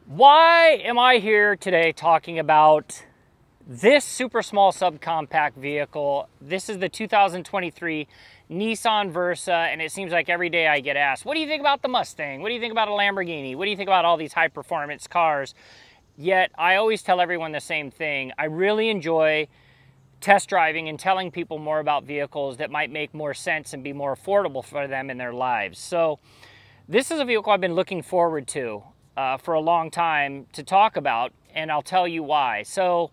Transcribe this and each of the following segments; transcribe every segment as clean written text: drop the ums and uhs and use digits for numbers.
Why am I here today talking about this super small subcompact vehicle? This is the 2023 Nissan Versa, and it seems like every day I get asked, what do you think about the Mustang? What do you think about a Lamborghini? What do you think about all these high performance cars? Yet I always tell everyone the same thing. I really enjoy test driving and telling people more about vehicles that might make more sense and be more affordable for them in their lives. So this is a vehicle I've been looking forward to for a long time to talk about, and I'll tell you why. So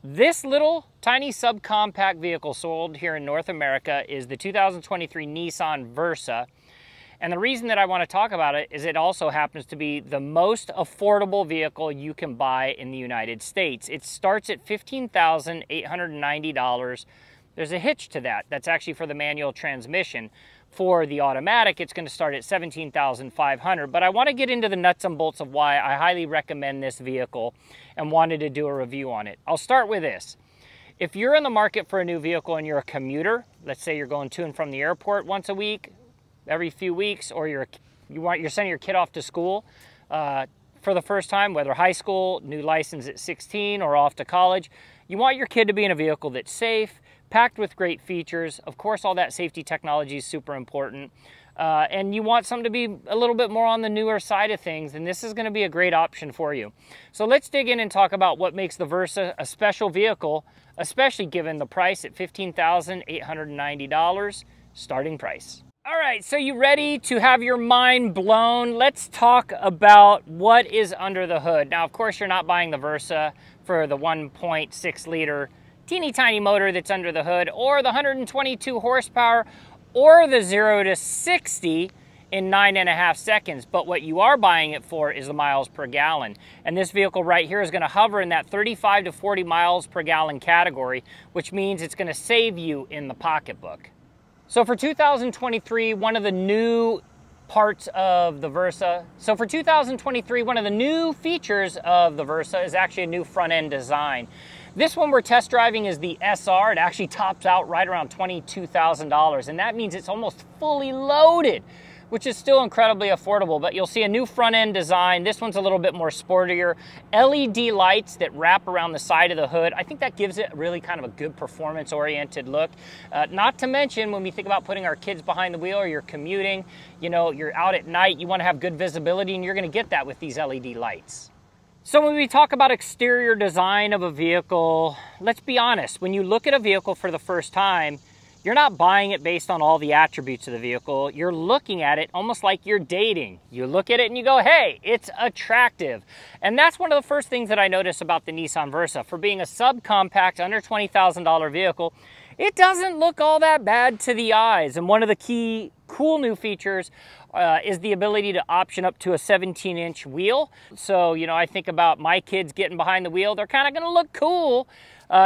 this little tiny subcompact vehicle sold here in North America is the 2023 Nissan Versa. And the reason that I want to talk about it is it also happens to be the most affordable vehicle you can buy in the United States. It starts at $15,890. There's a hitch to that. That's actually for the manual transmission. For the automatic, it's going to start at $17,500. But I want to get into the nuts and bolts of why I highly recommend this vehicle and wanted to do a review on it. I'll start with this. If you're in the market for a new vehicle and you're a commuter, let's say you're going to and from the airport once a week, every few weeks, or you're sending your kid off to school for the first time, whether high school, new license at 16, or off to college, you want your kid to be in a vehicle that's safe, packed with great features. Of course, all that safety technology is super important. And you want something to be a little bit more on the newer side of things, and this is going to be a great option for you. So let's dig in and talk about what makes the Versa a special vehicle, especially given the price at $15,890 starting price. All right, so you ready to have your mind blown? Let's talk about what is under the hood. Now, of course, you're not buying the Versa for the 1.6 liter teeny tiny motor that's under the hood, or the 122 horsepower, or the 0 to 60 in 9.5 seconds. But what you are buying it for is the miles per gallon. And this vehicle right here is going to hover in that 35 to 40 miles per gallon category, which means it's going to save you in the pocketbook. So for 2023, one of the new parts of the Versa, one of the new features of the Versa is actually a new front end design. This one we're test driving is the SR. It actually tops out right around $22,000, and that means it's almost fully loaded, which is still incredibly affordable. But you'll see a new front end design. This one's a little bit more sportier. LED lights that wrap around the side of the hood. I think that gives it really kind of a good performance oriented look. Not to mention when we think about putting our kids behind the wheel, or you're commuting, you know, you're out at night, you want to have good visibility, and you're going to get that with these LED lights. So when we talk about exterior design of a vehicle, let's be honest, when you look at a vehicle for the first time, you're not buying it based on all the attributes of the vehicle. You're looking at it almost like you're dating. You look at it and you go, hey, it's attractive. And that's one of the first things that I notice about the Nissan Versa. For being a subcompact, under $20,000 vehicle, it doesn't look all that bad to the eyes. And one of the key cool new features is the ability to option up to a 17-inch wheel. So, you know, I think about my kids getting behind the wheel. They're kind of going to look cool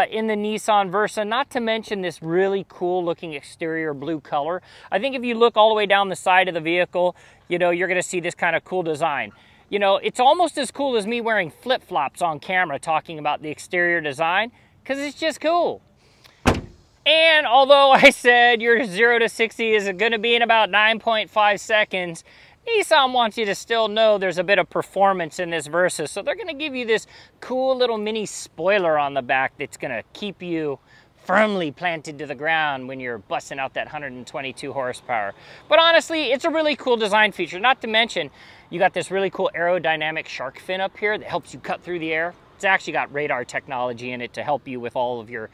in the Nissan Versa, not to mention this really cool looking exterior blue color. I think if you look all the way down the side of the vehicle, you know, you're going to see this kind of cool design. You know, it's almost as cool as me wearing flip-flops on camera talking about the exterior design, because it's just cool. And although I said your 0 to 60 is going to be in about 9.5 seconds, Nissan wants you to still know there's a bit of performance in this Versa. So they're going to give you this cool little mini spoiler on the back that's going to keep you firmly planted to the ground when you're busting out that 122 horsepower. But honestly, it's a really cool design feature. Not to mention, you got this really cool aerodynamic shark fin up here that helps you cut through the air. It's actually got radar technology in it to help you with all of your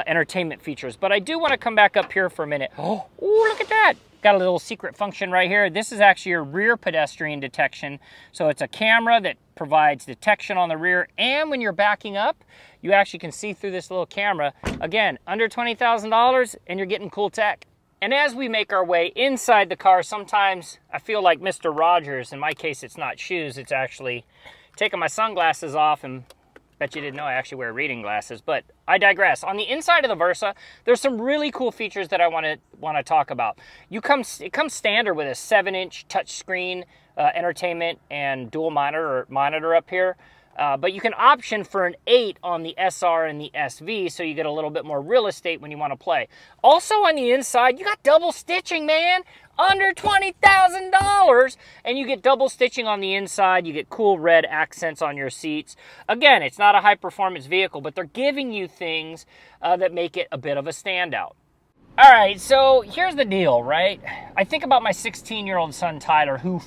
entertainment features. But I do want to come back up here for a minute. Oh, look at that. Got a little secret function right here. This is actually your rear pedestrian detection. So it's a camera that provides detection on the rear, and when you're backing up, you actually can see through this little camera. Again, under $20,000, and you're getting cool tech. And as we make our way inside the car, sometimes I feel like Mr. Rogers. In my case, it's not shoes. It's actually taking my sunglasses off, and bet you didn't know I actually wear reading glasses, but I digress. On the inside of the Versa, there's some really cool features that I want to talk about. It comes standard with a 7-inch touchscreen entertainment and dual monitor up here. But you can option for an 8 on the SR and the SV, so you get a little bit more real estate when you want to play. Also on the inside, you got double stitching, man. Under $20,000, and you get double stitching on the inside. You get cool red accents on your seats. Again, it's not a high-performance vehicle, but they're giving you things that make it a bit of a standout. All right, so here's the deal, right? I think about my 16-year-old son, Tyler, who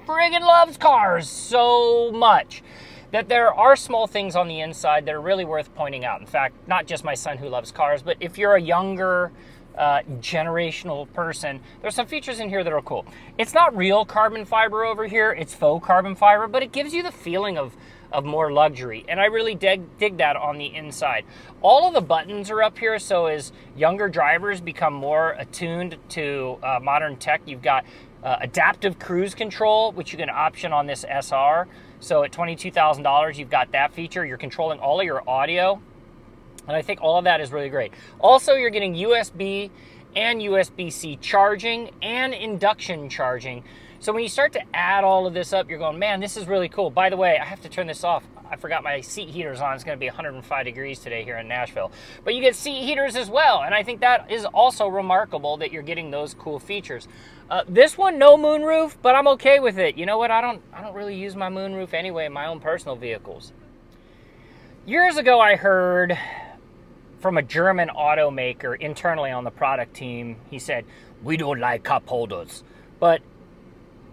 friggin' loves cars so much that there are small things on the inside that are really worth pointing out. In fact, not just my son who loves cars, but if you're a younger generational person, there's some features in here that are cool. It's not real carbon fiber over here, it's faux carbon fiber, but it gives you the feeling of more luxury, and I really dig that on the inside. All of the buttons are up here, so as younger drivers become more attuned to modern tech, you've got adaptive cruise control, which you can option on this SR. So at $22,000, you've got that feature. You're controlling all of your audio, and I think all of that is really great. Also, you're getting USB and USB-C charging and induction charging. So when you start to add all of this up, you're going, man, this is really cool. By the way, I have to turn this off. I forgot my seat heaters on. It's going to be 105 degrees today here in Nashville. But you get seat heaters as well, and I think that is also remarkable that you're getting those cool features. This one, no moonroof, but I'm okay with it. You know what? I don't really use my moonroof anyway in my own personal vehicles. Years ago, I heard from a German automaker internally on the product team. He said, "We don't like cup holders." But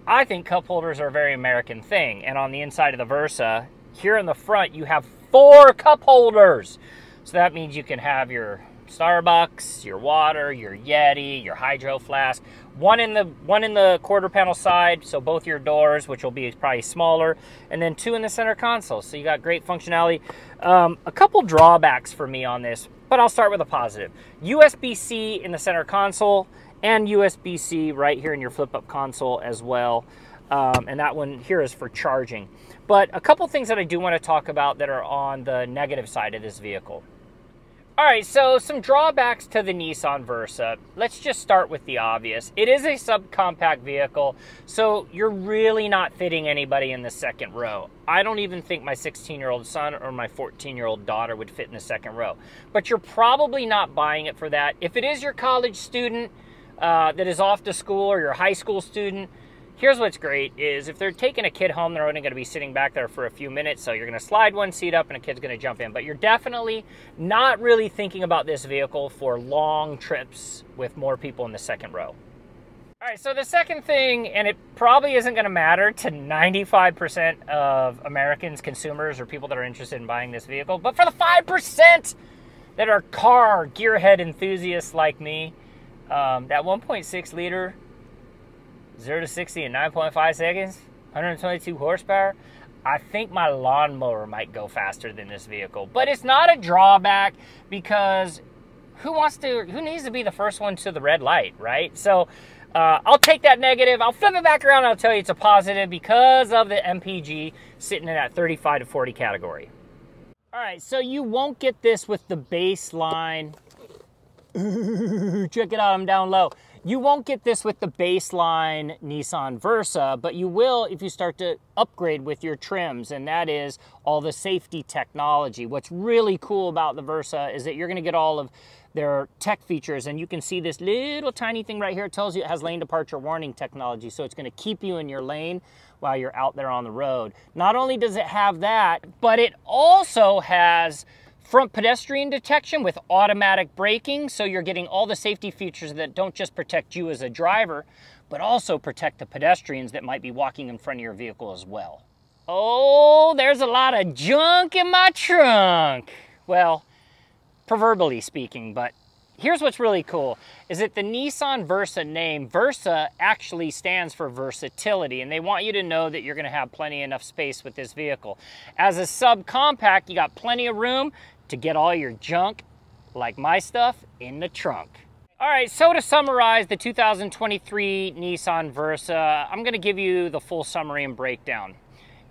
I think cup holders are a very American thing. And on the inside of the Versa, here in the front, you have 4 cup holders. So that means you can have your Starbucks, your water, your Yeti, your Hydro Flask. One in the quarter panel side, so both your doors, which will be probably smaller, and then 2 in the center console. So you got great functionality. A couple drawbacks for me on this, but I'll start with a positive. USB-C in the center console, and USB-C right here in your flip-up console as well. And that one here is for charging. But a couple things that I do want to talk about that are on the negative side of this vehicle. All right, so some drawbacks to the Nissan Versa. Let's just start with the obvious. It is a subcompact vehicle, so you're really not fitting anybody in the second row. I don't even think my 16-year-old son or my 14-year-old daughter would fit in the second row. But you're probably not buying it for that. If it is your college student that is off to school, or your high school student, here's what's great is if they're taking a kid home, they're only going to be sitting back there for a few minutes, so you're going to slide one seat up and a kid's going to jump in. But you're definitely not really thinking about this vehicle for long trips with more people in the second row. All right, so the second thing, and it probably isn't going to matter to 95% of Americans, consumers, or people that are interested in buying this vehicle, but for the 5% that are car gearhead enthusiasts like me, that 1.6 liter 0 to 60 in 9.5 seconds, 122 horsepower. I think my lawnmower might go faster than this vehicle, but it's not a drawback because who needs to be the first one to the red light, right? So I'll take that negative, I'll flip it back around, and I'll tell you it's a positive because of the MPG sitting in that 35 to 40 category. All right, so you won't get this with the baseline. Check it out, I'm down low. You won't get this with the baseline Nissan Versa, but you will if you start to upgrade with your trims, and that is all the safety technology. What's really cool about the Versa is that you're going to get all of their tech features, and you can see this little tiny thing right here. It tells you it has lane departure warning technology, so it's going to keep you in your lane while you're out there on the road. Not only does it have that, but it also has front pedestrian detection with automatic braking, so you're getting all the safety features that don't just protect you as a driver, but also protect the pedestrians that might be walking in front of your vehicle as well. Oh, there's a lot of junk in my trunk. Well, proverbially speaking, but here's what's really cool, is that the Nissan Versa name, Versa actually stands for versatility, and they want you to know that you're gonna have plenty enough space with this vehicle. As a subcompact, you got plenty of room to get all your junk, like my stuff, in the trunk. All right, so to summarize the 2023 Nissan Versa, I'm gonna give you the full summary and breakdown.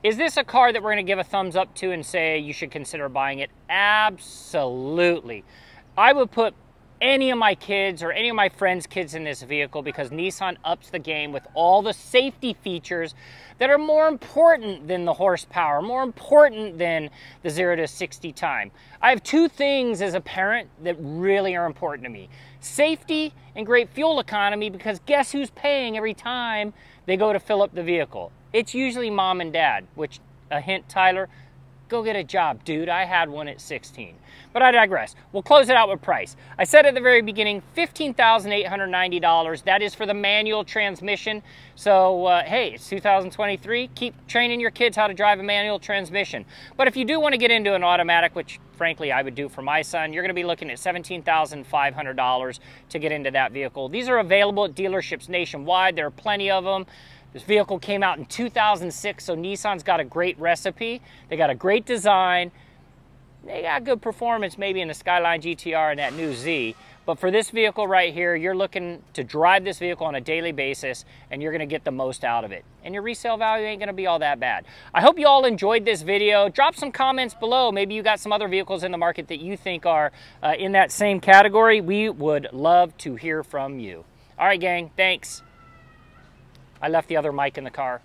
Is this a car that we're gonna give a thumbs up to and say you should consider buying it? Absolutely. I would put any of my kids or any of my friends' kids in this vehicle because Nissan ups the game with all the safety features that are more important than the horsepower, more important than the 0 to 60 time. I have two things as a parent that really are important to me. Safety and great fuel economy, because guess who's paying every time they go to fill up the vehicle? It's usually mom and dad, which, a hint, Tyler, go get a job, dude. I had one at 16. But I digress. We'll close it out with price. I said at the very beginning, $15,890. That is for the manual transmission. So, hey, it's 2023. Keep training your kids how to drive a manual transmission. But if you do want to get into an automatic, which frankly I would do for my son, you're going to be looking at $17,500 to get into that vehicle. These are available at dealerships nationwide. There are plenty of them. This vehicle came out in 2006, so Nissan's got a great recipe. They got a great design. They got good performance maybe in the Skyline GTR and that new Z. But for this vehicle right here, you're looking to drive this vehicle on a daily basis, and you're going to get the most out of it. And your resale value ain't going to be all that bad. I hope you all enjoyed this video. Drop some comments below. Maybe you got some other vehicles in the market that you think are in that same category. We would love to hear from you. All right, gang, thanks. I left the other mic in the car.